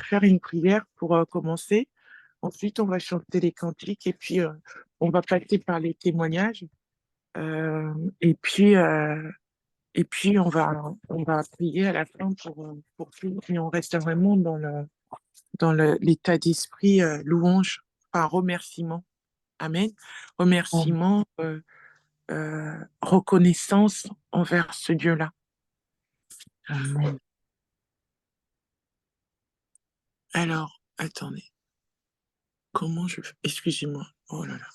faire une prière pour commencer. Ensuite, on va chanter les cantiques et puis on va passer par les témoignages. Euh, et puis, euh, et puis on va prier à la fin pour tout. Et on reste vraiment dans l'état d'esprit louange, enfin remerciement. Amen. Remerciement, reconnaissance envers ce Dieu-là. Amen. Alors, attendez, comment je fais? Excusez-moi. Oh là là.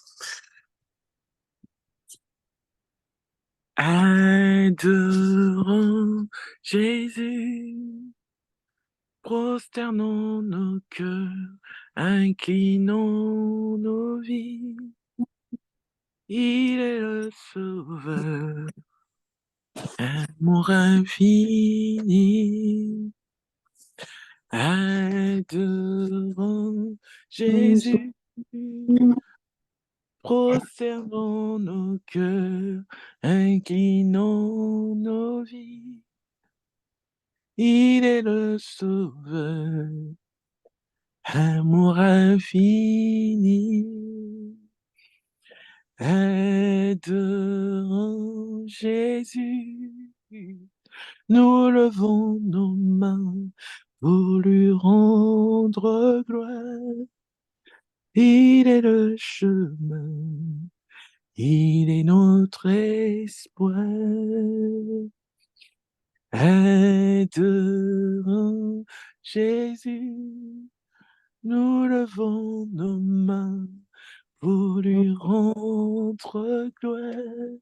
Adorons Jésus, prosternons nos cœurs, inclinons nos vies. Il est le Sauveur, amour infini. Adorons Jésus, prosternons nos cœurs, inclinons nos vies. Il est le Sauveur, amour infini. Adorons Jésus, nous levons nos mains pour lui rendre gloire. Il est le chemin, il est notre espoir. Adorons Jésus, nous levons nos mains pour lui rendre gloire.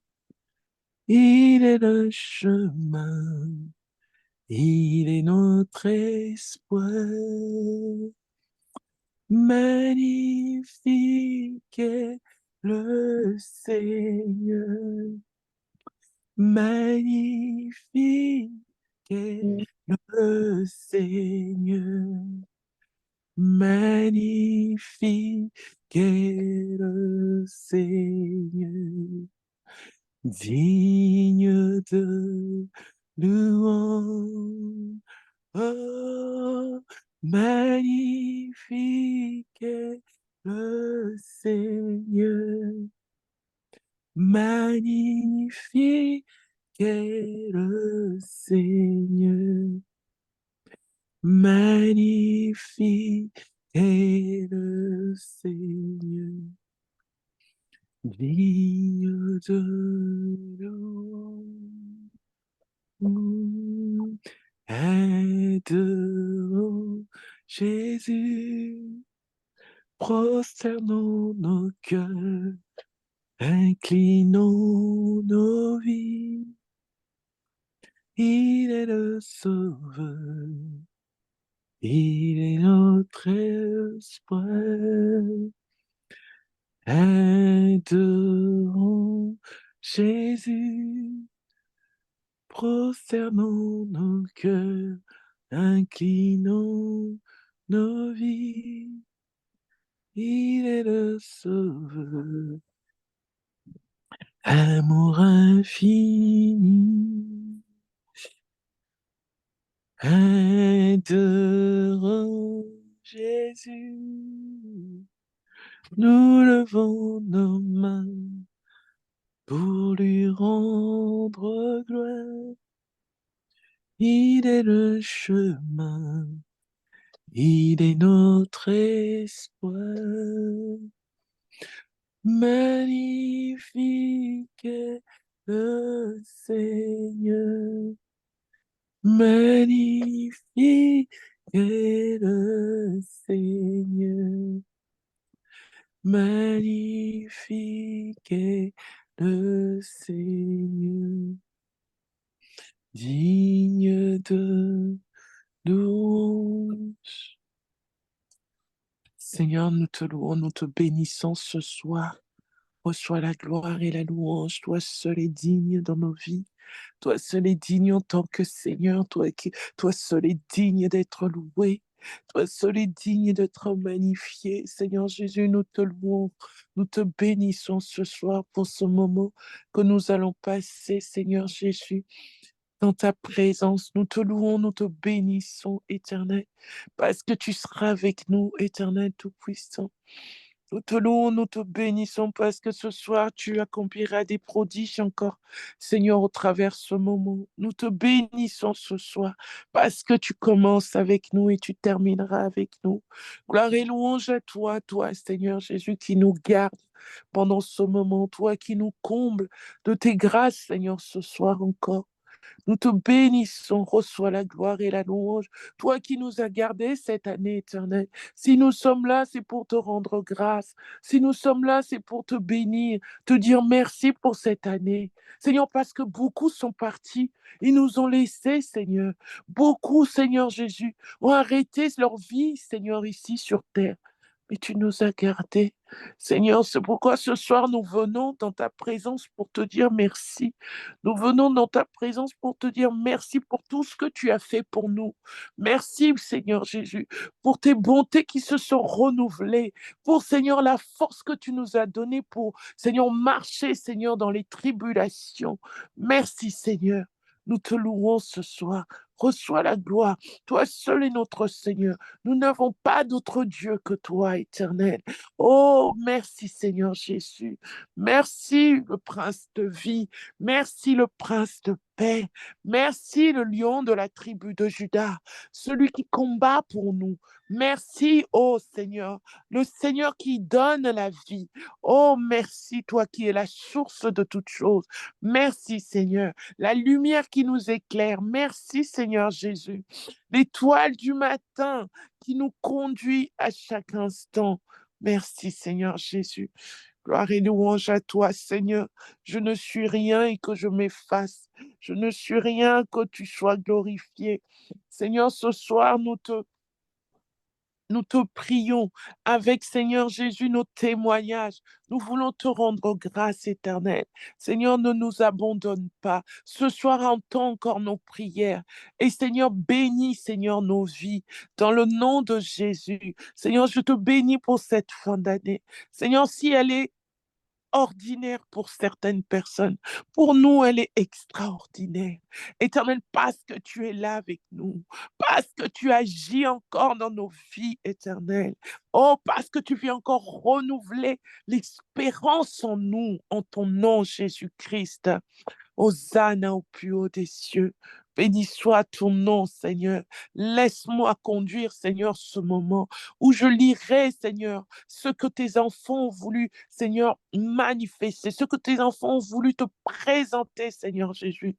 Il est le chemin, il est notre espoir. Magnifique est le Seigneur, magnifique est le Seigneur, magnifique est le Seigneur, digne de louange. Oh, magnifique est le Seigneur, magnifique est le Seigneur, magnifique est le Seigneur, digne de louange. Adorons Jésus, prosternons nos cœurs, inclinons nos vies. Il est le Sauveur, il est notre espoir. Adorons Jésus, prosternons nos cœurs, inclinons nos vies. Il est le Sauveur, amour infini. Adorons Jésus, nous levons nos mains pour lui rendre gloire. Il est le chemin, il est notre espoir. Magnifique est le Seigneur, magnifique est le Seigneur, magnifique est le Seigneur, digne de louange. Seigneur, nous te louons, nous te bénissons ce soir. Reçois la gloire et la louange. Toi seul est digne dans nos vies. Toi seul est digne en tant que Seigneur. Toi seul est digne d'être loué. Toi seul est digne d'être magnifié. Seigneur Jésus, nous te louons. Nous te bénissons ce soir pour ce moment que nous allons passer, Seigneur Jésus. dans ta présence. Nous te louons, nous te bénissons, Éternel, parce que tu seras avec nous, Éternel Tout-Puissant. Nous te louons, nous te bénissons parce que ce soir, tu accompliras des prodiges encore, Seigneur, au travers ce moment. Nous te bénissons ce soir parce que tu commences avec nous et tu termineras avec nous. Gloire et louange à toi, toi, Seigneur Jésus, qui nous garde pendant ce moment, toi qui nous comble de tes grâces, Seigneur, ce soir encore. Nous te bénissons, reçois la gloire et la louange, toi qui nous as gardés cette année éternelle. Si nous sommes là, c'est pour te rendre grâce. Si nous sommes là, c'est pour te bénir, te dire merci pour cette année. Seigneur, parce que beaucoup sont partis, ils nous ont laissés, Seigneur. Beaucoup, Seigneur Jésus, ont arrêté leur vie, Seigneur, ici sur terre. Mais tu nous as gardés. Seigneur, c'est pourquoi ce soir nous venons dans ta présence pour te dire merci. Nous venons dans ta présence pour te dire merci pour tout ce que tu as fait pour nous. Merci, Seigneur Jésus, pour tes bontés qui se sont renouvelées, pour, Seigneur, la force que tu nous as donnée pour, Seigneur, marcher, Seigneur, dans les tribulations. Merci, Seigneur. Nous te louons ce soir. Reçois la gloire. Toi seul est notre Seigneur. Nous n'avons pas d'autre Dieu que toi, éternel. Oh, merci Seigneur Jésus. Merci le Prince de vie. Merci le Prince de paix. Merci le lion de la tribu de Juda, celui qui combat pour nous. Merci, oh Seigneur, le Seigneur qui donne la vie. Oh, merci, toi qui es la source de toutes choses. Merci, Seigneur, la lumière qui nous éclaire. Merci, Seigneur Jésus, l'étoile du matin qui nous conduit à chaque instant. Merci, Seigneur Jésus. Gloire et louange à toi, Seigneur. Je ne suis rien et que je m'efface. Je ne suis rien que tu sois glorifié. Seigneur, ce soir, nous te prions avec, Seigneur Jésus, nos témoignages. Nous voulons te rendre grâce éternelle. Seigneur, ne nous abandonne pas. Ce soir, entends encore nos prières. Et Seigneur, bénis, Seigneur, nos vies dans le nom de Jésus. Seigneur, je te bénis pour cette fin d'année. Seigneur, si elle est ordinaire pour certaines personnes. Pour nous, elle est extraordinaire. Éternel, parce que tu es là avec nous, parce que tu agis encore dans nos vies éternelles. Oh, parce que tu viens encore renouveler l'espérance en nous, en ton nom, Jésus-Christ. Hosanna au plus haut des cieux. Béni soit ton nom, Seigneur. Laisse-moi conduire, Seigneur, ce moment où je lirai, Seigneur, ce que tes enfants ont voulu, Seigneur, manifester, ce que tes enfants ont voulu te présenter, Seigneur Jésus.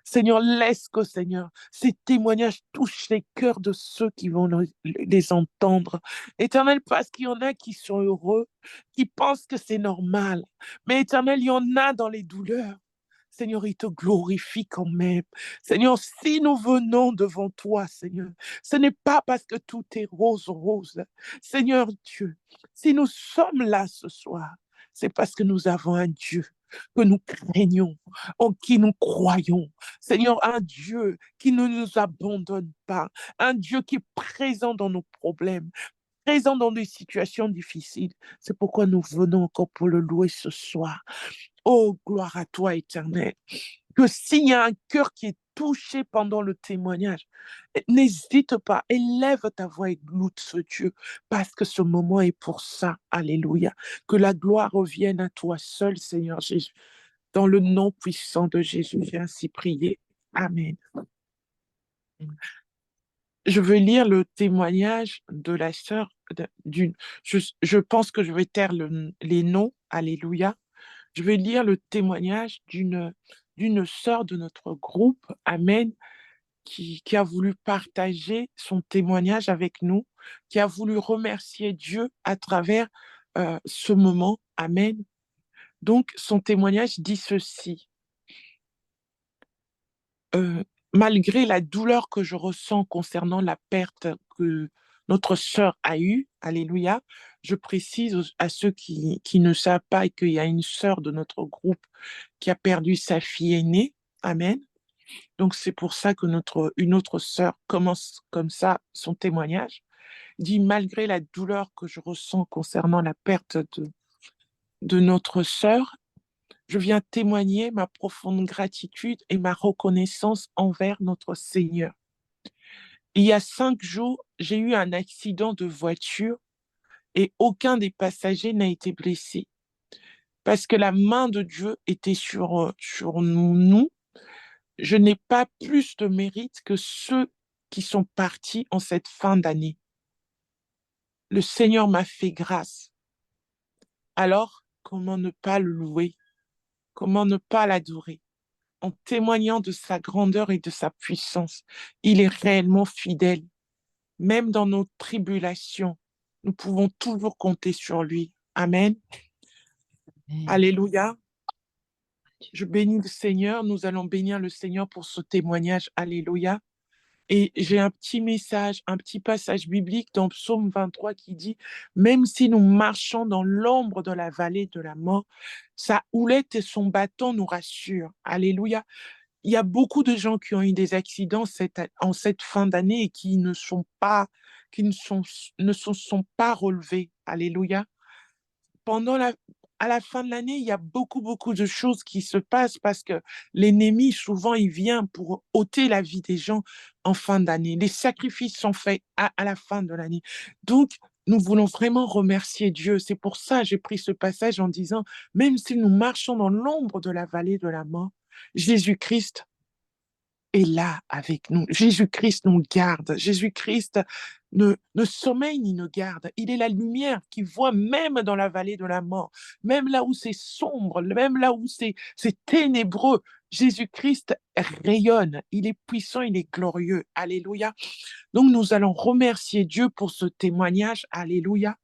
Seigneur, laisse que, Seigneur, ces témoignages touchent les cœurs de ceux qui vont les entendre. Éternel, parce qu'il y en a qui sont heureux, qui pensent que c'est normal. Mais éternel, il y en a dans les douleurs. Seigneur, il te glorifie quand même. Seigneur, si nous venons devant toi, Seigneur, ce n'est pas parce que tout est rose, rose. Seigneur Dieu, si nous sommes là ce soir, c'est parce que nous avons un Dieu que nous craignons, en qui nous croyons. Seigneur, un Dieu qui ne nous abandonne pas, un Dieu qui est présent dans nos problèmes, présent dans des situations difficiles. C'est pourquoi nous venons encore pour le louer ce soir. Oh, gloire à toi, éternel. Que s'il y a un cœur qui est touché pendant le témoignage, n'hésite pas, élève ta voix et loue ce Dieu, parce que ce moment est pour ça. Alléluia. Que la gloire revienne à toi seul, Seigneur Jésus. Dans le nom puissant de Jésus, j'ai ainsi prié. Amen. Je veux lire le témoignage de la sœur d'une. Je pense que je vais taire les noms. Alléluia. Je vais lire le témoignage d'une sœur de notre groupe, Amen, qui a voulu partager son témoignage avec nous, qui a voulu remercier Dieu à travers ce moment, Amen. Donc, son témoignage dit ceci. Malgré la douleur que je ressens concernant la perte que notre sœur a eue, alléluia, je précise à ceux qui ne savent pas qu'il y a une sœur de notre groupe qui a perdu sa fille aînée, amen. Donc c'est pour ça que une autre sœur commence comme ça son témoignage, dit malgré la douleur que je ressens concernant la perte de notre sœur, Je viens témoigner ma profonde gratitude et ma reconnaissance envers notre Seigneur. Il y a 5 jours, j'ai eu un accident de voiture et aucun des passagers n'a été blessé parce que la main de Dieu était sur nous. Je n'ai pas plus de mérite que ceux qui sont partis en cette fin d'année. Le Seigneur m'a fait grâce. Alors, comment ne pas le louer? Comment ne pas l'adorer? En témoignant de sa grandeur et de sa puissance, il est réellement fidèle. Même dans nos tribulations, nous pouvons toujours compter sur lui. Amen. Amen. Alléluia. Je bénis le Seigneur. Nous allons bénir le Seigneur pour ce témoignage. Alléluia. Et j'ai un petit message, un petit passage biblique dans Psaume 23 qui dit, même si nous marchons dans l'ombre de la vallée de la mort, sa houlette et son bâton nous rassurent. Alléluia. Il y a beaucoup de gens qui ont eu des accidents en cette fin d'année et qui ne sont pas relevés. Alléluia. Pendant à la fin de l'année, il y a beaucoup, beaucoup de choses qui se passent parce que l'ennemi, souvent, il vient pour ôter la vie des gens en fin d'année. Les sacrifices sont faits à la fin de l'année. Donc, nous voulons vraiment remercier Dieu. C'est pour ça que j'ai pris ce passage en disant, même si nous marchons dans l'ombre de la vallée de la mort, Jésus-Christ est là avec nous. Jésus-Christ nous garde. Jésus-Christ ne sommeille ni ne garde. Il est la lumière qui voit même dans la vallée de la mort, même là où c'est sombre, même là où c'est ténébreux. Jésus-Christ rayonne. Il est puissant, il est glorieux. Alléluia. Donc nous allons remercier Dieu pour ce témoignage. Alléluia.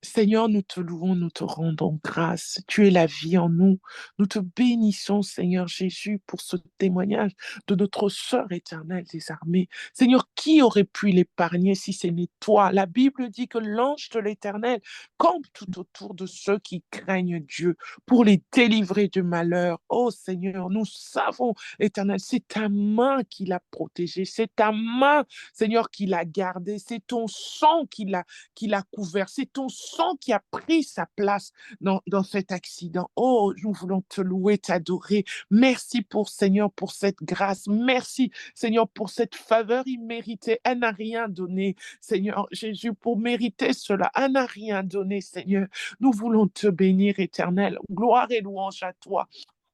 Seigneur, nous te louons, nous te rendons grâce. Tu es la vie en nous. Nous te bénissons, Seigneur Jésus, pour ce témoignage de notre sœur éternelle des armées. Seigneur, qui aurait pu l'épargner si ce n'est toi? La Bible dit que l'ange de l'Éternel campe tout autour de ceux qui craignent Dieu pour les délivrer du malheur. Oh Seigneur, nous savons, Éternel, c'est ta main qui l'a protégé, c'est ta main, Seigneur, qui l'a gardé, c'est ton sang qui l'a couvert. C'est ton sang qui a pris sa place dans cet accident. Oh, nous voulons te louer, t'adorer. Merci pour Seigneur, pour cette grâce. Merci Seigneur pour cette faveur imméritée. Elle n'a rien donné, Seigneur Jésus, pour mériter cela. Elle n'a rien donné, Seigneur. Nous voulons te bénir, Éternel. Gloire et louange à toi.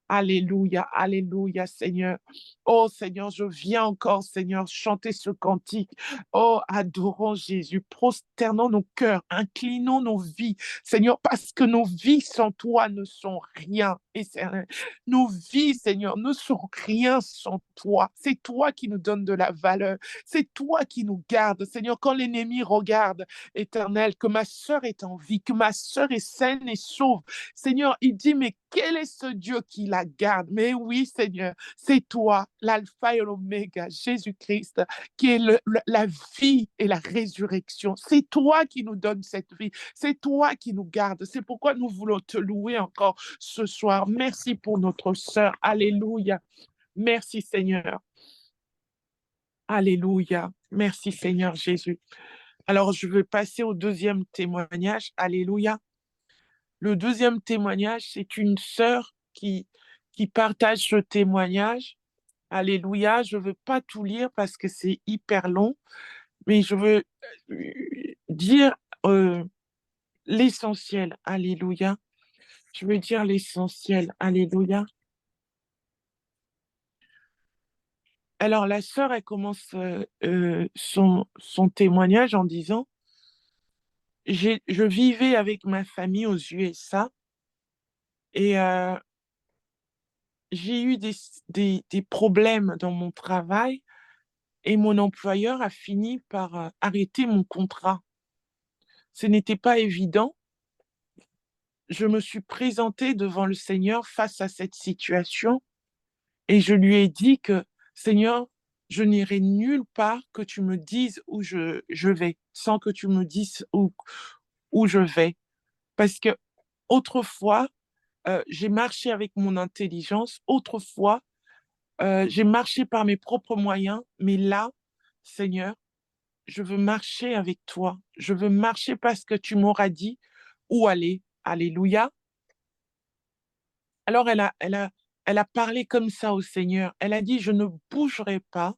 Alléluia, alléluia, Seigneur. Oh, Seigneur, je viens encore, Seigneur, chanter ce cantique. Oh, adorons Jésus, prosternons nos cœurs, inclinons nos vies, Seigneur, parce que nos vies sans toi ne sont rien. Et nos vies, Seigneur, ne sont rien sans toi. C'est toi qui nous donnes de la valeur. C'est toi qui nous gardes, Seigneur. Quand l'ennemi regarde, Éternel, que ma sœur est en vie, que ma sœur est saine et sauve, Seigneur, il dit, mais quel est ce Dieu qui la garde? Mais oui, Seigneur, c'est toi, l'alpha et l'oméga, Jésus-Christ, qui est la vie et la résurrection. C'est toi qui nous donnes cette vie. C'est toi qui nous garde. C'est pourquoi nous voulons te louer encore ce soir. Merci pour notre sœur. Alléluia. Merci, Seigneur. Alléluia. Merci, Seigneur Jésus. Alors, je vais passer au deuxième témoignage. Alléluia. Le deuxième témoignage, c'est une sœur qui partage ce témoignage. Alléluia. Je ne veux pas tout lire parce que c'est hyper long, mais je veux dire l'essentiel. Alléluia. Je veux dire l'essentiel. Alléluia. Alors, la sœur, elle commence son témoignage en disant, je vivais avec ma famille aux USA et j'ai eu des problèmes dans mon travail et mon employeur a fini par arrêter mon contrat. Ce n'était pas évident. Je me suis présentée devant le Seigneur face à cette situation et je lui ai dit que, Seigneur, je n'irai nulle part que tu me dises où je vais, sans que tu me dises où je vais. Parce que autrefois, j'ai marché avec mon intelligence, autrefois, j'ai marché par mes propres moyens, mais là, Seigneur, je veux marcher avec toi. Je veux marcher parce que tu m'auras dit où aller. Alléluia. Alors elle a parlé comme ça au Seigneur. Elle a dit, je ne bougerai pas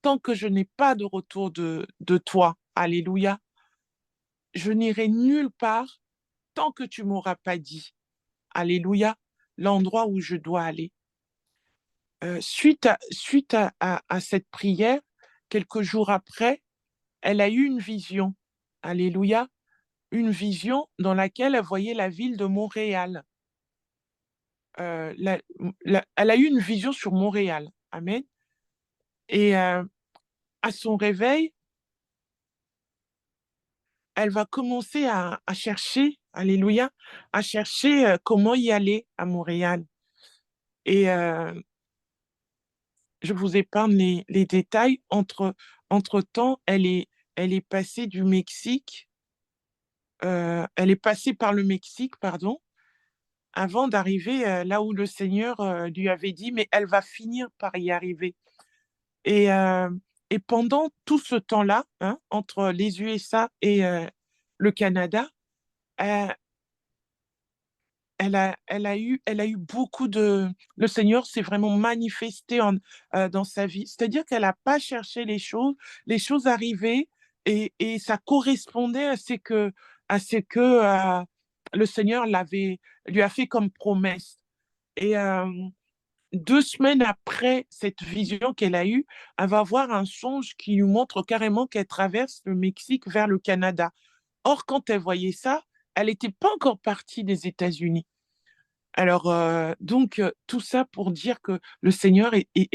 tant que je n'ai pas de retour de toi. Alléluia. Je n'irai nulle part tant que tu m'auras pas dit. Alléluia. L'endroit où je dois aller. Suite à cette prière, quelques jours après, elle a eu une vision. Alléluia. Une vision dans laquelle elle voyait la ville de Montréal. Elle a eu une vision sur Montréal. Amen. Et à son réveil, elle va commencer à chercher, alléluia, à chercher comment y aller à Montréal. Et je vous épargne les détails. Entre-temps, elle est passée du Mexique, elle est passée par le Mexique, pardon, avant d'arriver là où le Seigneur lui avait dit, mais elle va finir par y arriver. Et, euh, et pendant tout ce temps-là, hein, entre les USA et le Canada, euh, elle a eu beaucoup de... Le Seigneur s'est vraiment manifesté dans sa vie. C'est-à-dire qu'elle n'a pas cherché les choses arrivaient et ça correspondait à ce que le Seigneur lui a fait comme promesse. Et 2 semaines après cette vision qu'elle a eue, elle va avoir un songe qui lui montre carrément qu'elle traverse le Mexique vers le Canada. Or, quand elle voyait ça, elle n'était pas encore partie des États-Unis. Alors, tout ça pour dire que le Seigneur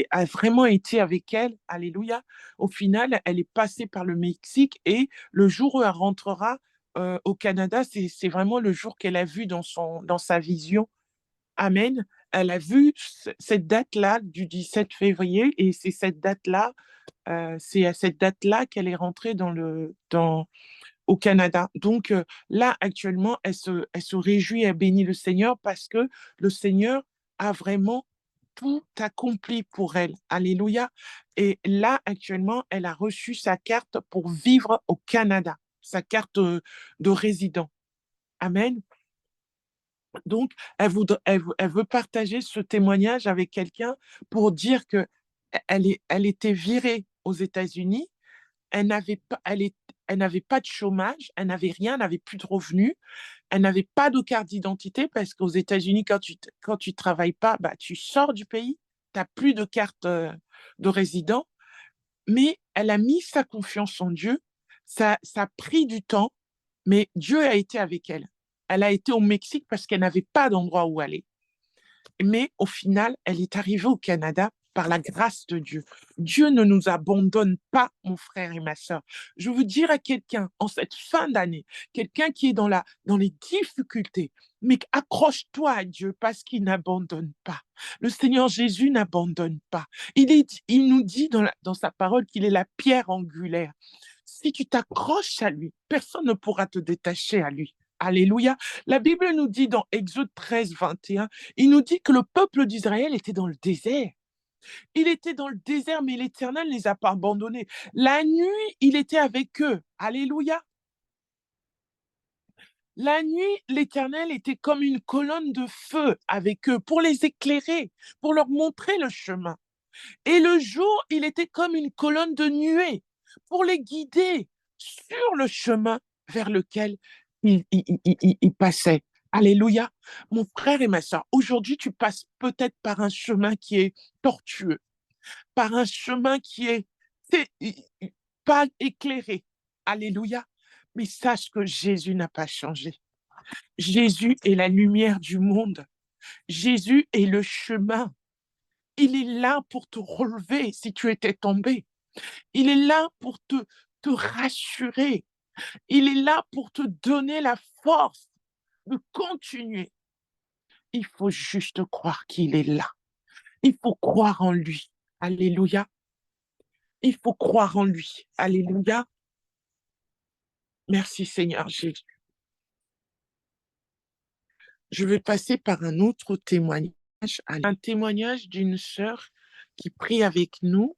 a vraiment été avec elle. Alléluia. Au final, elle est passée par le Mexique et le jour où elle rentrera au Canada, c'est vraiment le jour qu'elle a vu dans sa vision. Amen. Elle a vu cette date-là du 17 février et c'est cette date-là, c'est à cette date-là qu'elle est rentrée au Canada. Donc là, actuellement, elle se réjouit, elle bénit le Seigneur parce que le Seigneur a vraiment tout accompli pour elle. Alléluia. Et là, actuellement, elle a reçu sa carte pour vivre au Canada, sa carte de résident. Amen. Donc, elle veut partager ce témoignage avec quelqu'un pour dire que elle était virée aux États-Unis, elle n'avait pas de chômage, elle n'avait rien, elle n'avait plus de revenus, elle n'avait pas de carte d'identité parce qu'aux États-Unis, quand tu travailles pas, bah, tu sors du pays, tu n'as plus de carte de résident, mais elle a mis sa confiance en Dieu, ça a pris du temps, mais Dieu a été avec elle. Elle a été au Mexique parce qu'elle n'avait pas d'endroit où aller. Mais au final, elle est arrivée au Canada par la grâce de Dieu. Dieu ne nous abandonne pas, mon frère et ma sœur. Je veux dire à quelqu'un en cette fin d'année, quelqu'un qui est dans les difficultés, mais accroche-toi à Dieu parce qu'il n'abandonne pas. Le Seigneur Jésus n'abandonne pas. Il nous dit dans sa parole qu'il est la pierre angulaire. Si tu t'accroches à lui, personne ne pourra te détacher à lui. Alléluia. La Bible nous dit dans Exode 13, 21, il nous dit que le peuple d'Israël était dans le désert. Il était dans le désert, mais l'Éternel ne les a pas abandonnés. La nuit, il était avec eux. Alléluia. La nuit, l'Éternel était comme une colonne de feu avec eux pour les éclairer, pour leur montrer le chemin. Et le jour, il était comme une colonne de nuée pour les guider sur le chemin vers lequel ils passaient. Alléluia. Mon frère et ma soeur, aujourd'hui, tu passes peut-être par un chemin qui est tortueux, par un chemin qui est pas éclairé. Alléluia. Mais sache que Jésus n'a pas changé. Jésus est la lumière du monde. Jésus est le chemin. Il est là pour te relever si tu étais tombé. Il est là pour te rassurer. Il est là pour te donner la force de continuer. Il faut juste croire qu'il est là. Il faut croire en lui. Alléluia. Il faut croire en lui. Alléluia. Merci Seigneur Jésus. Je vais passer par un autre témoignage. Un témoignage d'une sœur qui prie avec nous.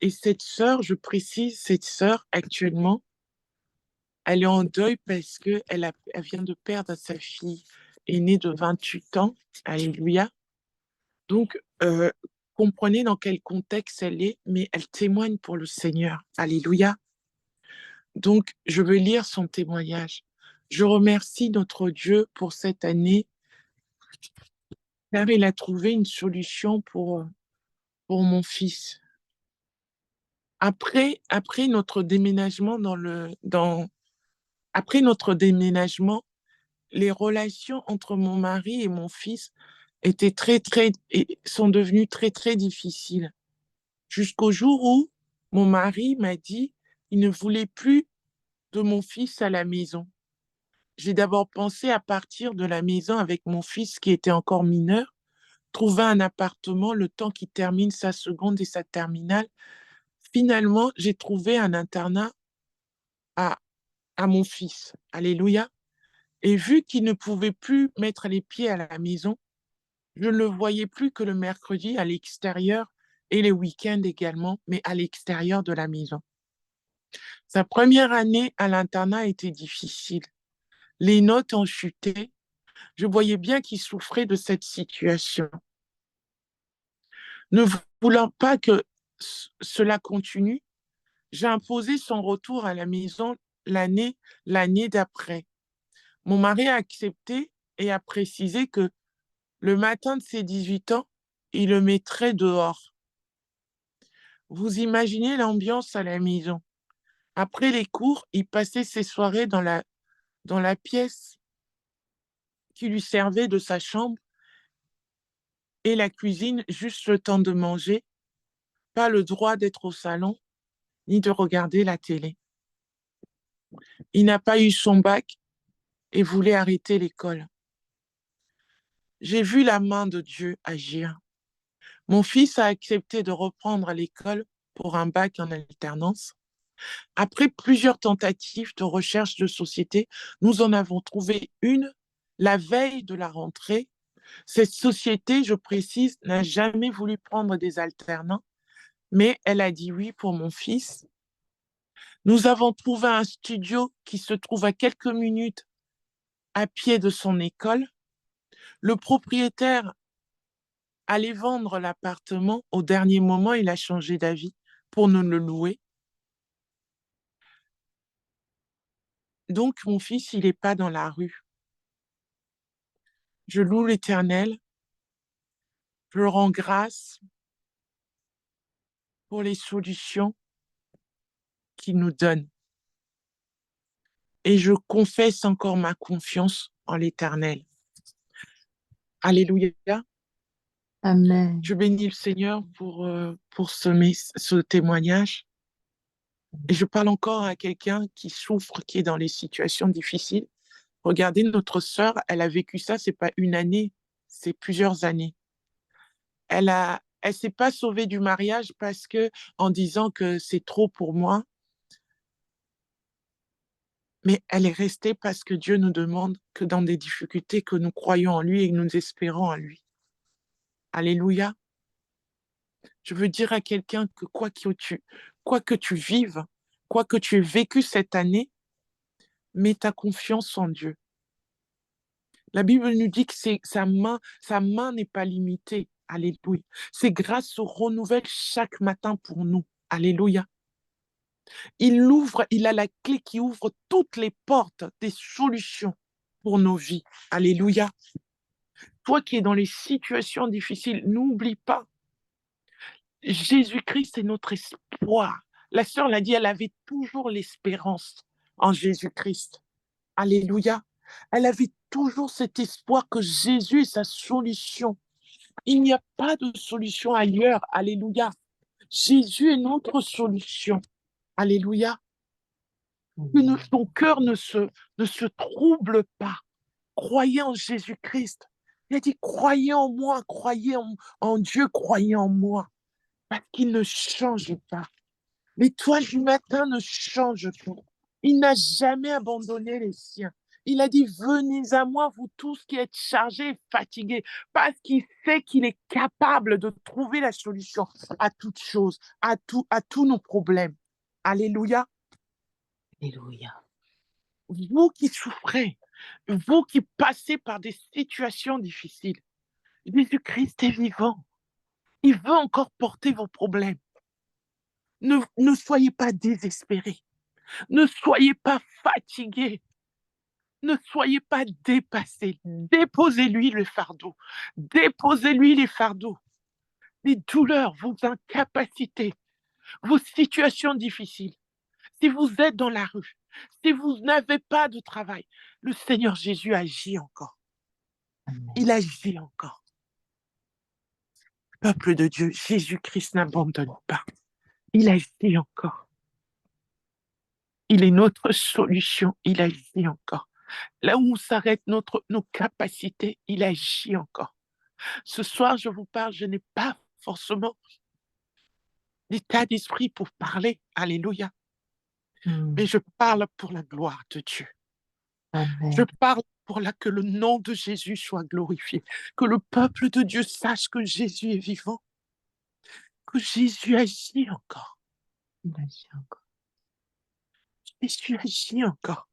Et cette sœur, je précise, cette sœur actuellement, elle est en deuil parce qu'elle elle vient de perdre sa fille aînée de 28 ans. Alléluia. Donc, comprenez dans quel contexte elle est, mais elle témoigne pour le Seigneur. Alléluia. Donc, je veux lire son témoignage. Je remercie notre Dieu pour cette année, car il a trouvé une solution pour mon fils. Après notre déménagement après notre déménagement, les relations entre mon mari et mon fils sont devenues très, très difficiles. Jusqu'au jour où mon mari m'a dit qu'il ne voulait plus de mon fils à la maison. J'ai d'abord pensé à partir de la maison avec mon fils qui était encore mineur, trouver un appartement le temps qu'il termine sa seconde et sa terminale. Finalement, j'ai trouvé un internat à, à mon fils. Alléluia. Et vu qu'il ne pouvait plus mettre les pieds à la maison, je ne le voyais plus que le mercredi à l'extérieur et les week-ends également, mais à l'extérieur de la maison. Sa première année à l'internat était difficile. Les notes ont chuté. Je voyais bien qu'il souffrait de cette situation. Ne voulant pas que cela continue, j'ai imposé son retour à la maison l'année d'après. Mon mari a accepté et a précisé que le matin de ses 18 ans, il le mettrait dehors. Vous imaginez l'ambiance à la maison. Après les cours, il passait ses soirées dans la pièce qui lui servait de sa chambre et la cuisine, juste le temps de manger, pas le droit d'être au salon ni de regarder la télé. Il n'a pas eu son bac et voulait arrêter l'école. J'ai vu la main de Dieu agir. Mon fils a accepté de reprendre l'école pour un bac en alternance. Après plusieurs tentatives de recherche de société, nous en avons trouvé une la veille de la rentrée. Cette société, je précise, n'a jamais voulu prendre des alternants, mais elle a dit oui pour mon fils. Nous avons trouvé un studio qui se trouve à quelques minutes à pied de son école. Le propriétaire allait vendre l'appartement. Au dernier moment, il a changé d'avis pour nous le louer. Donc, mon fils, il n'est pas dans la rue. Je loue l'Éternel. Je le rends grâce pour les solutions qu'il nous donne. Et je confesse encore ma confiance en l'Éternel. Alléluia. Amen. Je bénis le Seigneur pour ce témoignage. Et je parle encore à quelqu'un qui souffre, qui est dans les situations difficiles. Regardez, notre sœur, elle a vécu ça, c'est pas une année, c'est plusieurs années. Elle s'est pas sauvée du mariage parce que, en disant que c'est trop pour moi, mais elle est restée parce que Dieu nous demande que dans des difficultés, que nous croyons en lui et que nous espérons en lui. Alléluia. Je veux dire à quelqu'un que quoi que tu vives, quoi que tu aies vécu cette année, mets ta confiance en Dieu. La Bible nous dit que sa main n'est pas limitée. Alléluia. Ses grâces se renouvellent chaque matin pour nous. Alléluia. Il a la clé qui ouvre toutes les portes des solutions pour nos vies. Alléluia. Toi qui es dans les situations difficiles, n'oublie pas, Jésus-Christ est notre espoir. La sœur l'a dit, elle avait toujours l'espérance en Jésus-Christ. Alléluia. Elle avait toujours cet espoir que Jésus est sa solution. Il n'y a pas de solution ailleurs. Alléluia. Jésus est notre solution. Alléluia. Que ton cœur ne se trouble pas. Croyez en Jésus-Christ. Il a dit, croyez en moi, croyez en Dieu, croyez en moi. Parce qu'il ne change pas. L'étoile du matin ne change pas. Il n'a jamais abandonné les siens. Il a dit, venez à moi, vous tous qui êtes chargés et fatigués, parce qu'il sait qu'il est capable de trouver la solution à toutes choses, à tous nos problèmes. Alléluia. Alléluia. vous qui souffrez, vous qui passez par des situations difficiles, Jésus-Christ est vivant. Il veut encore porter vos problèmes. Ne soyez pas désespérés. Ne soyez pas fatigués. Ne soyez pas dépassés. Déposez-lui le fardeau. Déposez-lui les fardeaux, les douleurs, vos incapacités, vos situations difficiles. Si vous êtes dans la rue, si vous n'avez pas de travail, le Seigneur Jésus agit encore. Il agit encore. Peuple de Dieu, Jésus-Christ n'abandonne pas. Il agit encore. Il est notre solution. Il agit encore. Là où s'arrêtent nos capacités, il agit encore. Ce soir, je vous parle, je n'ai pas forcément l'état d'esprit pour parler. Alléluia. Mais je parle pour la gloire de Dieu. Je Amen. parle pour que le nom de Jésus soit glorifié. Que le peuple de Dieu sache que Jésus est vivant. Que Jésus agit encore. Il agit encore. Jésus agit encore.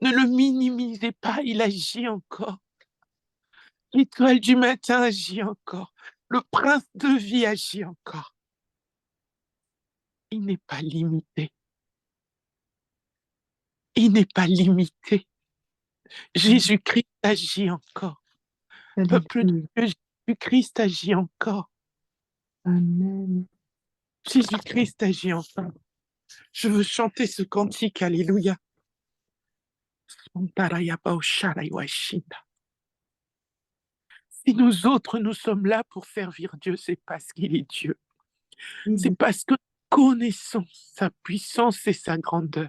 Ne le minimisez pas, il agit encore. L'étoile du matin agit encore. Le prince de vie agit encore. Il n'est pas limité. Il n'est pas limité. Jésus-Christ agit encore. Peuple de Alléluia. Dieu, Jésus-Christ agit encore. Amen. Jésus-Christ agit encore. Je veux chanter ce cantique, Alléluia. Si nous autres, nous sommes là pour servir Dieu, c'est parce qu'il est Dieu. Il C'est est parce que nous connaissons sa puissance et sa grandeur.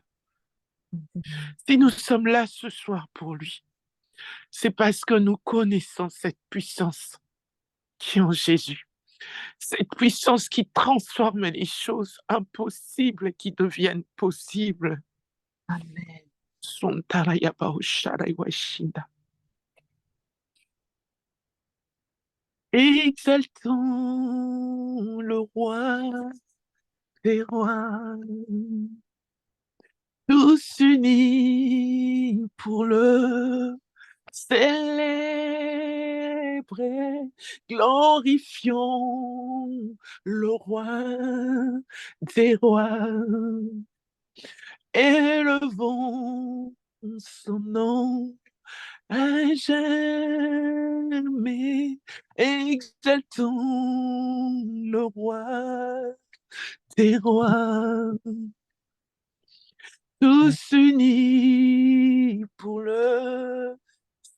Si nous sommes là ce soir pour lui, c'est parce que nous connaissons cette puissance qui est en Jésus. Cette puissance qui transforme les choses impossibles qui deviennent possibles. Amen. Exaltons le roi des rois, tous unis pour le célébrer, glorifions le roi des rois, élevons son nom à jamais, exaltons le roi des rois, tous unis pour le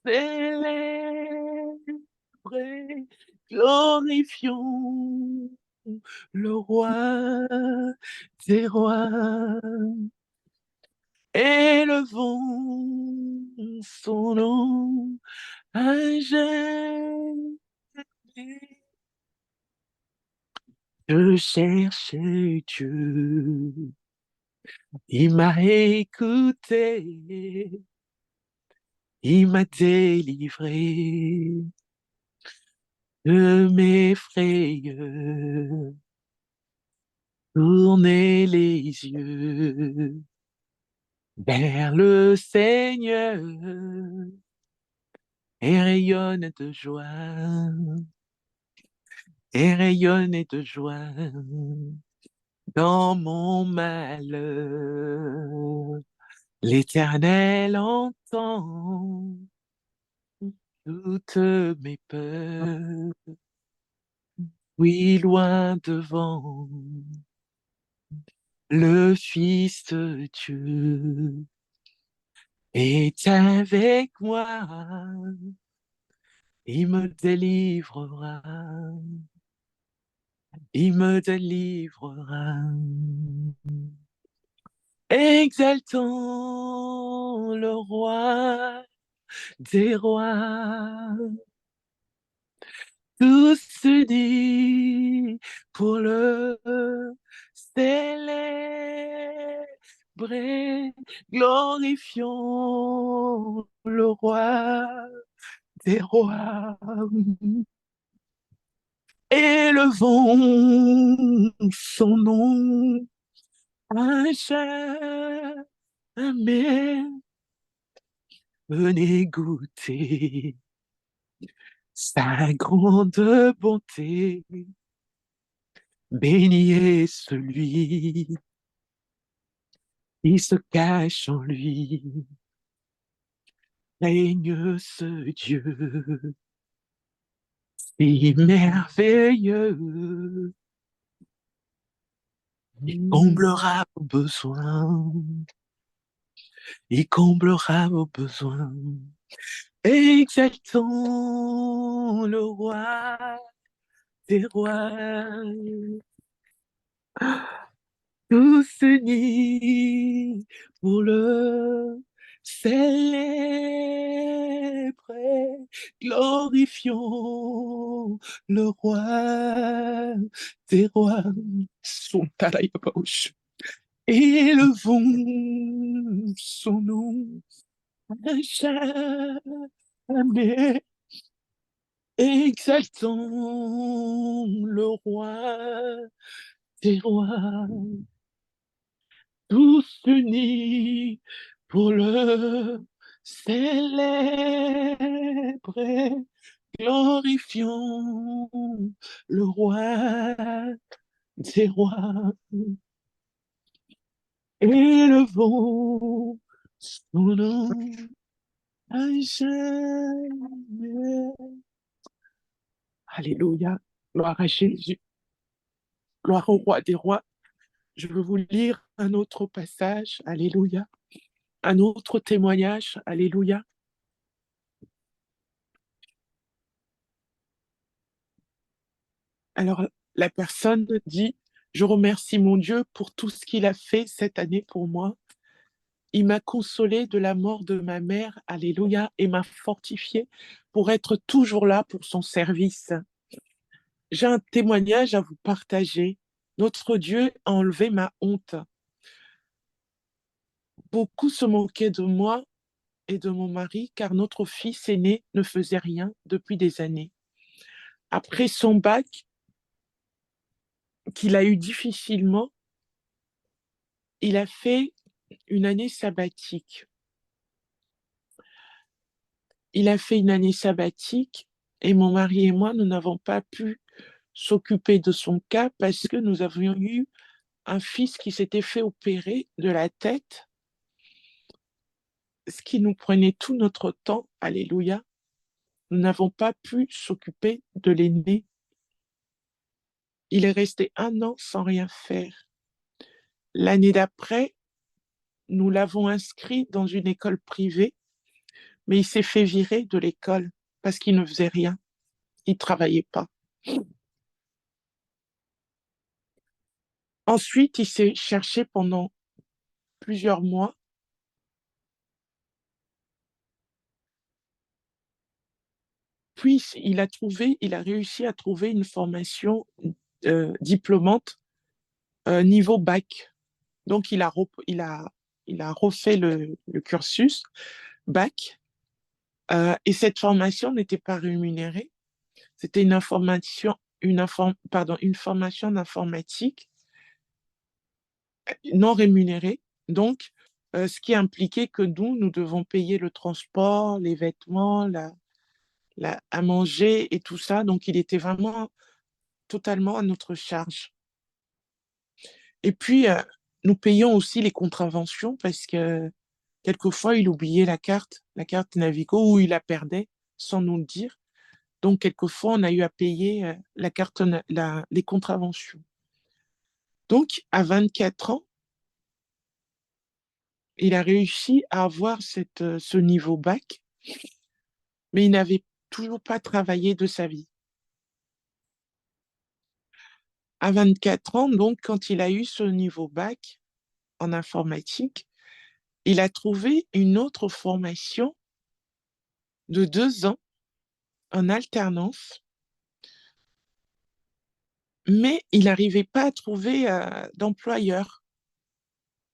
célébrer, glorifions le roi des rois, élevons son nom à jamais. Je cherche Dieu, il m'a écouté, il m'a délivré de mes frayeurs. Tournez les yeux vers le Seigneur et rayonne de joie, et rayonne de joie dans mon malheur. L'Éternel entend toutes mes peurs. Oui, loin devant le Fils de Dieu est avec moi. Il me délivrera. Il me délivrera. Exaltons le roi des rois, tous unis pour le célébrer, glorifions le roi des rois, élevons son nom à jamais, Amen. Venez goûter sa grande bonté. Béni est celui qui se cache en lui. Règne ce Dieu si merveilleux. Il comblera vos besoins. Il comblera vos besoins. Exaltons le roi des rois. Tous unis pour le célébrer. Glorifions le roi des rois. Son talayabaouche. Élevons son nom à jamais. Exaltons le roi des rois, tous unis pour le célébrer. Glorifions le roi des rois. Élevons son nom à jamais. Alléluia. Gloire à Jésus. Gloire au roi des rois. Je veux vous lire un autre passage. Alléluia. Un autre témoignage. Alléluia. Alors, la personne dit, je remercie mon Dieu pour tout ce qu'il a fait cette année pour moi. Il m'a consolé de la mort de ma mère, alléluia, et m'a fortifié pour être toujours là pour son service. J'ai un témoignage à vous partager. Notre Dieu a enlevé ma honte. Beaucoup se moquaient de moi et de mon mari car notre fils aîné ne faisait rien depuis des années. Après son bac, qu'il a eu difficilement, il a fait une année sabbatique. Il a fait une année sabbatique et mon mari et moi, nous n'avons pas pu s'occuper de son cas parce que nous avions eu un fils qui s'était fait opérer de la tête, ce qui nous prenait tout notre temps. Alléluia. Nous n'avons pas pu s'occuper de l'aîné. Il est resté 1 an sans rien faire. L'année d'après, nous l'avons inscrit dans une école privée, mais il s'est fait virer de l'école parce qu'il ne faisait rien. Il ne travaillait pas. Ensuite, il s'est cherché pendant plusieurs mois. Puis, il a réussi à trouver une formation diplômante niveau bac. Donc, il a refait le cursus bac. Et cette formation n'était pas rémunérée. C'était une formation d'informatique non rémunérée. Donc, ce qui impliquait que nous devons payer le transport, les vêtements, à manger et tout ça. Donc, il était vraiment totalement à notre charge. Et puis, nous payons aussi les contraventions parce que quelquefois, il oubliait la carte Navigo, ou il la perdait sans nous le dire. Donc, quelquefois, on a eu à payer les contraventions. Donc, à 24 ans, il a réussi à avoir ce niveau bac, mais il n'avait toujours pas travaillé de sa vie. À 24 ans, donc, quand il a eu ce niveau bac en informatique, il a trouvé une autre formation de 2 ans en alternance, mais il n'arrivait pas à trouver d'employeur.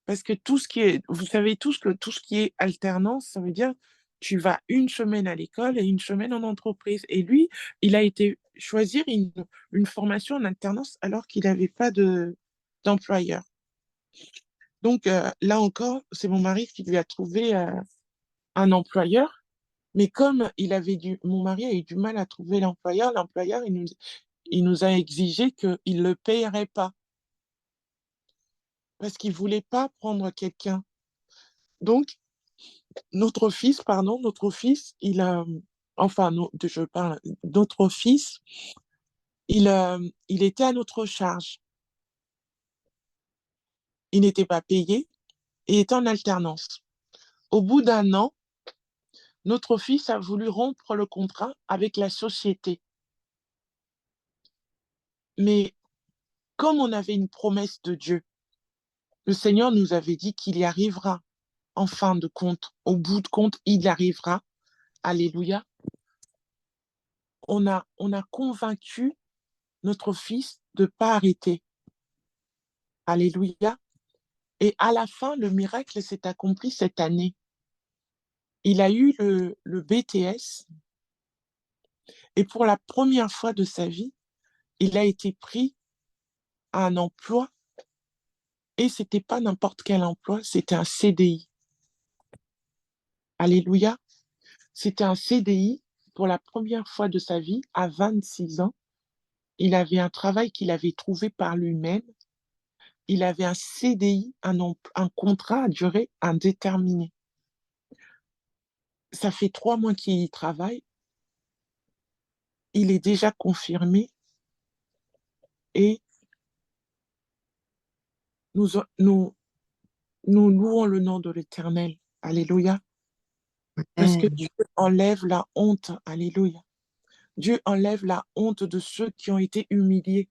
Parce que vous savez tous que tout ce qui est alternance, ça veut dire tu vas une semaine à l'école et une semaine en entreprise. Et lui, il a été choisir une formation en alternance alors qu'il n'avait pas d'employeur. Donc, là encore, c'est mon mari qui lui a trouvé un employeur. Mais comme mon mari a eu du mal à trouver l'employeur, il nous a exigé qu'il ne le payerait pas parce qu'il ne voulait pas prendre quelqu'un. Donc, notre fils, je parle, notre fils, il était à notre charge. Il n'était pas payé et était en alternance. Au bout d'un an, notre fils a voulu rompre le contrat avec la société. Mais comme on avait une promesse de Dieu, le Seigneur nous avait dit qu'il y arrivera en fin de compte. Au bout de compte, il y arrivera. Alléluia. On a convaincu notre fils de ne pas arrêter. Alléluia. Et à la fin, le miracle s'est accompli cette année. Il a eu le BTS et pour la première fois de sa vie, il a été pris à un emploi et ce n'était pas n'importe quel emploi, c'était un CDI. Alléluia. C'était un CDI pour la première fois de sa vie à 26 ans. Il avait un travail qu'il avait trouvé par lui-même. Il avait un CDI, un contrat à durée indéterminée. Ça fait 3 mois qu'il y travaille. Il est déjà confirmé et nous louons le nom de l'Éternel. Alléluia. Parce que Amen. Dieu enlève la honte. Alléluia. Dieu enlève la honte de ceux qui ont été humiliés.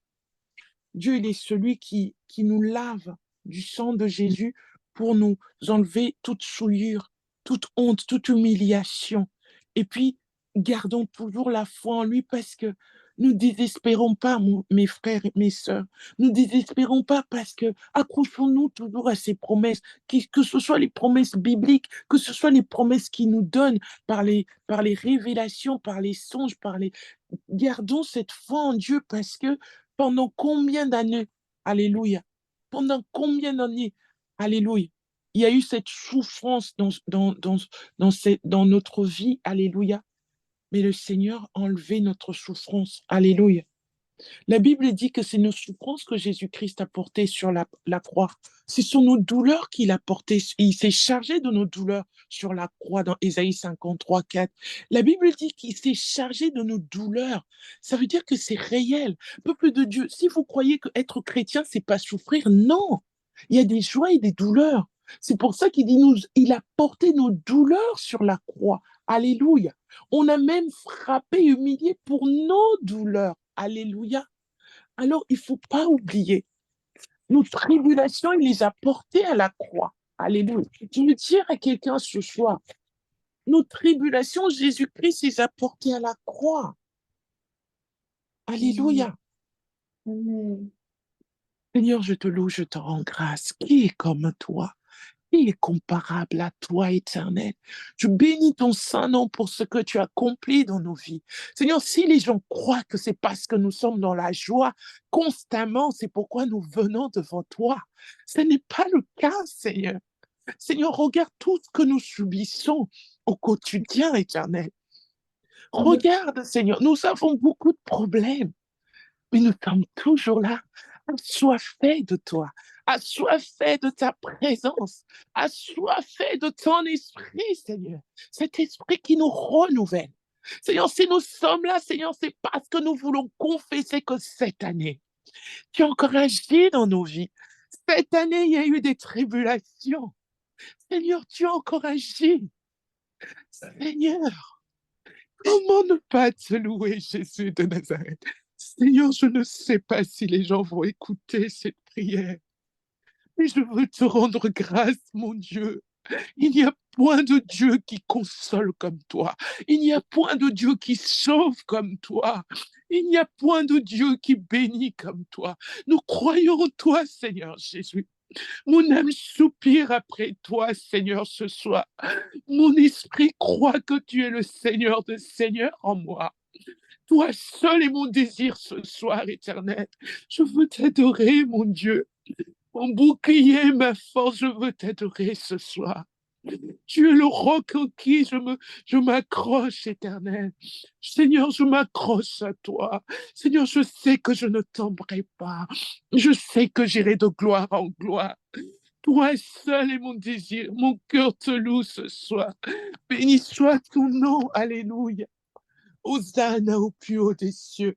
Dieu, il est celui qui nous lave du sang de Jésus pour nous enlever toute souillure, toute honte, toute humiliation. Et puis, gardons toujours la foi en lui parce que nous désespérons pas, mes frères et mes sœurs. Nous désespérons pas parce que accrochons-nous toujours à ses promesses, que ce soit les promesses bibliques, que ce soit les promesses qu'il nous donne par les révélations, par les songes, Gardons cette foi en Dieu parce que pendant combien d'années, alléluia, pendant combien d'années, alléluia, il y a eu cette souffrance dans notre vie, alléluia, mais le Seigneur a enlevé notre souffrance, alléluia. La Bible dit que c'est nos souffrances que Jésus-Christ a portées sur la croix. Ce sont nos douleurs qu'il a portées. Il s'est chargé de nos douleurs sur la croix dans Ésaïe 53, 4. La Bible dit qu'il s'est chargé de nos douleurs. Ça veut dire que c'est réel. Peuple de Dieu, si vous croyez qu'être chrétien, c'est pas souffrir, non. Il y a des joies et des douleurs. C'est pour ça qu'il dit, il a porté nos douleurs sur la croix. Alléluia. On a même frappé, humilié pour nos douleurs. Alléluia. Alors, il ne faut pas oublier, nos tribulations, il les a portées à la croix. Alléluia. Je veux dire à quelqu'un ce soir, nos tribulations, Jésus-Christ les a portées à la croix. Alléluia. Amen. Seigneur, je te loue, je te rends grâce. Qui est comme toi? Qui est comparable à toi, Éternel? Je bénis ton Saint-Nom pour ce que tu as accompli dans nos vies. Seigneur, si les gens croient que c'est parce que nous sommes dans la joie constamment, c'est pourquoi nous venons devant toi. Ce n'est pas le cas, Seigneur. Seigneur, regarde tout ce que nous subissons au quotidien, Éternel. Regarde, Seigneur, nous avons beaucoup de problèmes, mais nous sommes toujours là, assoiffés de toi, assoiffés de ta présence, assoiffés de ton esprit, Seigneur. Cet esprit qui nous renouvelle. Seigneur, si nous sommes là, Seigneur, c'est parce que nous voulons confesser que cette année, tu as encore agi dans nos vies. Cette année, il y a eu des tribulations. Seigneur, tu as encore agi. Seigneur, comment ne pas te louer, Jésus de Nazareth? Seigneur, je ne sais pas si les gens vont écouter cette prière, mais je veux te rendre grâce, mon Dieu. Il n'y a point de Dieu qui console comme toi. Il n'y a point de Dieu qui sauve comme toi. Il n'y a point de Dieu qui bénit comme toi. Nous croyons en toi, Seigneur Jésus. Mon âme soupire après toi, Seigneur, ce soir. Mon esprit croit que tu es le Seigneur de Seigneurs en moi. Toi seul est mon désir ce soir, Éternel. Je veux t'adorer, mon Dieu. Mon bouclier, ma force, je veux t'adorer ce soir. Tu es le roc en qui je m'accroche, Éternel. Seigneur, je m'accroche à toi. Seigneur, je sais que je ne tomberai pas. Je sais que j'irai de gloire en gloire. Toi seul est mon désir. Mon cœur te loue ce soir. Béni soit ton nom. Alléluia. Hosanna au plus haut des cieux.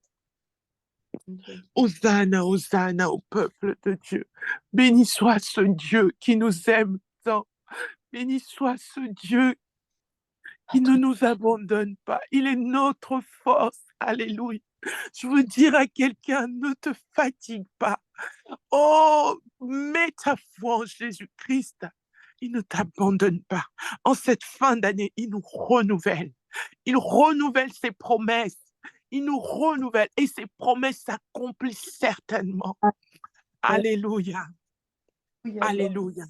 Hosanna, Hosanna au peuple de Dieu. Béni soit ce Dieu qui nous aime tant. Béni soit ce Dieu qui ne nous abandonne pas. Il est notre force. Alléluia. Je veux dire à quelqu'un, ne te fatigue pas. Oh, mets ta foi en Jésus-Christ. Il ne t'abandonne pas. En cette fin d'année, il nous renouvelle. Il renouvelle ses promesses. Il nous renouvelle et ses promesses s'accomplissent certainement. Alléluia. Alléluia.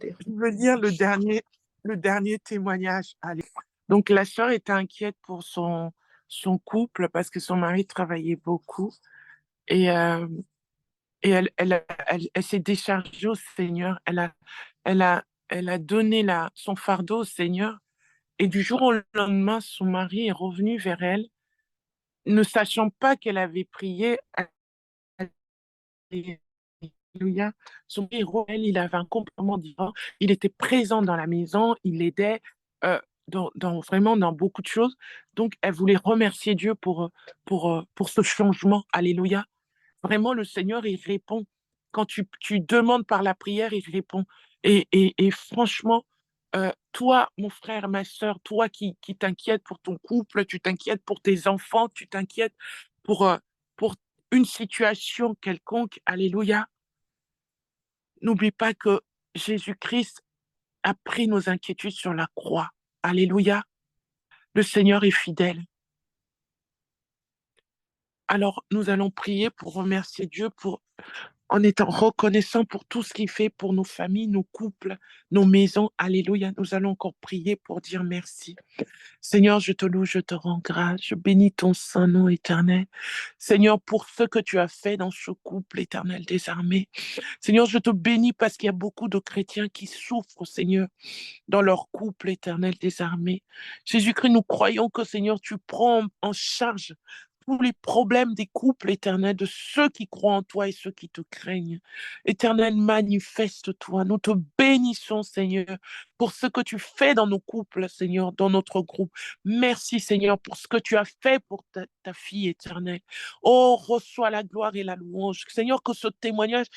Je veux lire le dernier témoignage. Allez. Donc, la sœur était inquiète pour son couple parce que son mari travaillait beaucoup et, elle s'est déchargée au Seigneur. Elle a donné son fardeau au Seigneur et du jour au lendemain, son mari est revenu vers elle, ne sachant pas qu'elle avait prié. Alléluia. Son mari, il avait un comportement divin. Il était présent dans la maison, il l'aidait euh, vraiment dans beaucoup de choses. Donc, elle voulait remercier Dieu pour ce changement. Alléluia. Vraiment, le Seigneur, il répond. Quand tu demandes par la prière, il répond. Et franchement, toi, mon frère, ma soeur, toi qui t'inquiètes pour ton couple, tu t'inquiètes pour tes enfants, tu t'inquiètes pour une situation quelconque, alléluia. N'oublie pas que Jésus-Christ a pris nos inquiétudes sur la croix. Alléluia. Le Seigneur est fidèle. Alors, nous allons prier pour remercier Dieu en étant reconnaissant pour tout ce qu'il fait pour nos familles, nos couples, nos maisons. Alléluia. Nous allons encore prier pour dire merci. Seigneur, je te loue, je te rends grâce. Je bénis ton saint nom éternel. Seigneur, pour ce que tu as fait dans ce couple éternel des armées. Seigneur, je te bénis parce qu'il y a beaucoup de chrétiens qui souffrent, Seigneur, dans leur couple éternel des armées. Jésus-Christ, nous croyons que, Seigneur, tu prends en charge tous les problèmes des couples éternels, de ceux qui croient en toi et ceux qui te craignent. Éternel, manifeste-toi. Nous te bénissons, Seigneur, pour ce que tu fais dans nos couples, Seigneur, dans notre groupe. Merci, Seigneur, pour ce que tu as fait pour ta fille éternelle. Oh, reçois la gloire et la louange. Seigneur, que ce témoignage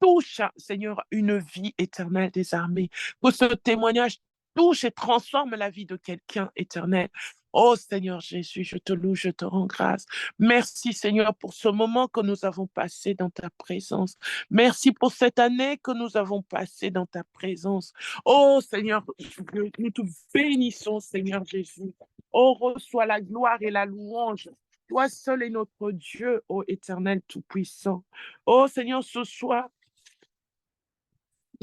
touche, Seigneur, une vie éternelle des armées. Que ce témoignage touche et transforme la vie de quelqu'un éternel. Oh Seigneur Jésus, je te loue, je te rends grâce. Merci Seigneur pour ce moment que nous avons passé dans ta présence. Merci pour cette année que nous avons passée dans ta présence. Oh Seigneur, nous te bénissons Seigneur Jésus. Oh, reçois la gloire et la louange. Toi seul est notre Dieu, ô Éternel Tout-Puissant. Oh Seigneur, ce soir,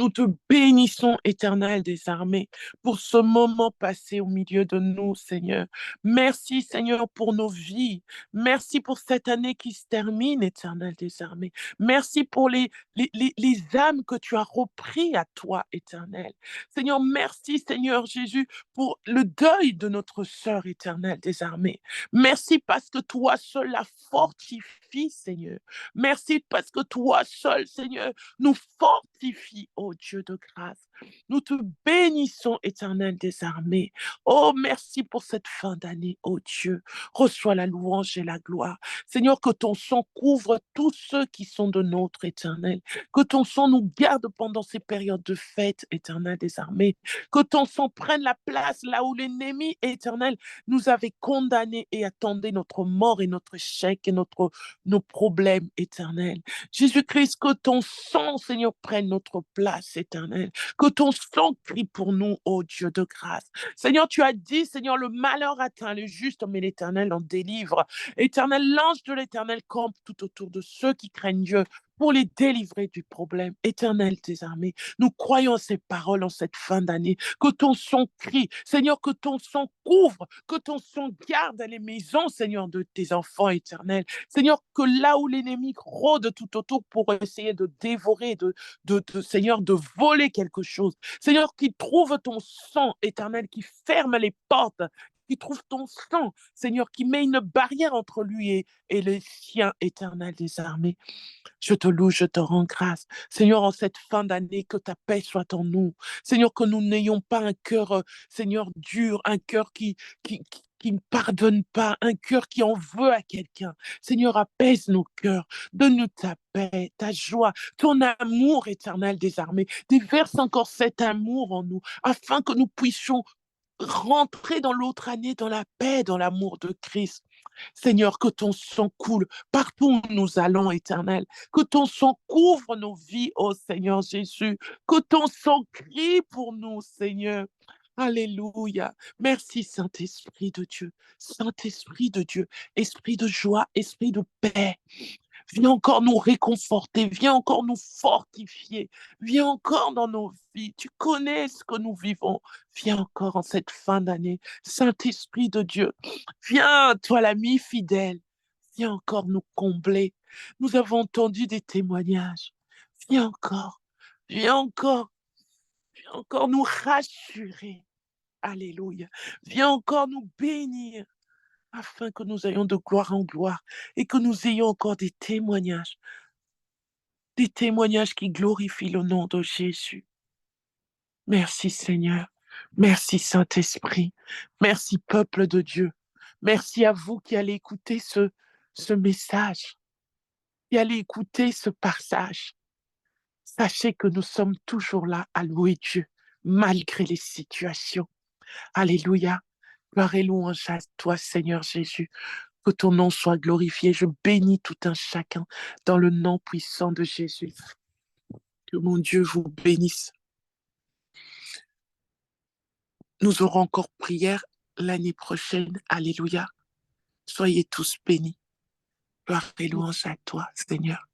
nous te bénissons, Éternel des armées, pour ce moment passé au milieu de nous, Seigneur. Merci, Seigneur, pour nos vies. Merci pour cette année qui se termine, Éternel des armées. Merci pour les âmes que tu as repris à toi, Éternel. Seigneur, merci, Seigneur Jésus, pour le deuil de notre sœur éternelle des armées. Merci parce que toi seul la fortifie, Seigneur. Merci parce que toi seul, Seigneur, nous fortifie, ô Dieu de grâce. Nous te bénissons, éternel des armées. Oh, merci pour cette fin d'année, ô Dieu. Reçois la louange et la gloire. Seigneur, que ton sang couvre tous ceux qui sont de notre éternel. Que ton sang nous garde pendant ces périodes de fête, éternel des armées. Que ton sang prenne la place là où l'ennemi éternel nous avait condamnés et attendait notre mort et notre échec et nos problèmes éternels. Jésus-Christ, que ton sang, Seigneur, prenne notre place éternelle. Que ton sang crie pour nous, ô Dieu de grâce. Seigneur, tu as dit, Seigneur, le malheur atteint le juste, mais l'Éternel en délivre. Éternel, l'ange de l'Éternel campe tout autour de ceux qui craignent Dieu pour les délivrer du problème. Éternel des armées, nous croyons ces paroles en cette fin d'année, que ton son crie, Seigneur, que ton son couvre, que ton son garde les maisons, Seigneur, de tes enfants éternels. Seigneur, que là où l'ennemi rôde tout autour pour essayer de dévorer, Seigneur, de voler quelque chose, Seigneur, qui trouve ton sang éternel, qui ferme les portes, qui trouve ton sang, Seigneur, qui met une barrière entre lui et le sien éternel des armées. Je te loue, je te rends grâce. Seigneur, en cette fin d'année, que ta paix soit en nous. Seigneur, que nous n'ayons pas un cœur, Seigneur, dur, un cœur qui ne pardonne pas, un cœur qui en veut à quelqu'un. Seigneur, apaise nos cœurs. Donne-nous ta paix, ta joie, ton amour éternel des armées. Déverse encore cet amour en nous, afin que nous puissions rentrer dans l'autre année dans la paix, dans l'amour de Christ. Seigneur, que ton sang coule partout où nous allons, éternel. Que ton sang couvre nos vies, ô Seigneur Jésus. Que ton sang crie pour nous, Seigneur. Alléluia. Merci, Saint-Esprit de Dieu. Saint-Esprit de Dieu. Esprit de joie, esprit de paix. Viens encore nous réconforter, viens encore nous fortifier, viens encore dans nos vies. Tu connais ce que nous vivons. Viens encore en cette fin d'année. Saint-Esprit de Dieu, viens, toi l'ami fidèle, viens encore nous combler. Nous avons entendu des témoignages. Viens encore, viens encore, viens encore nous rassurer. Alléluia. Viens encore nous bénir afin que nous ayons de gloire en gloire et que nous ayons encore des témoignages qui glorifient le nom de Jésus. Merci Seigneur, merci Saint-Esprit, merci peuple de Dieu, merci à vous qui allez écouter ce message, qui allez écouter ce passage. Sachez que nous sommes toujours là à louer Dieu, malgré les situations. Alléluia, gloire et louange à toi Seigneur Jésus. Que ton nom soit glorifié. Je bénis tout un chacun dans le nom puissant de Jésus. Que mon Dieu vous bénisse. Nous aurons encore prière l'année prochaine. Alléluia. Soyez tous bénis. Gloire et louange à toi, Seigneur.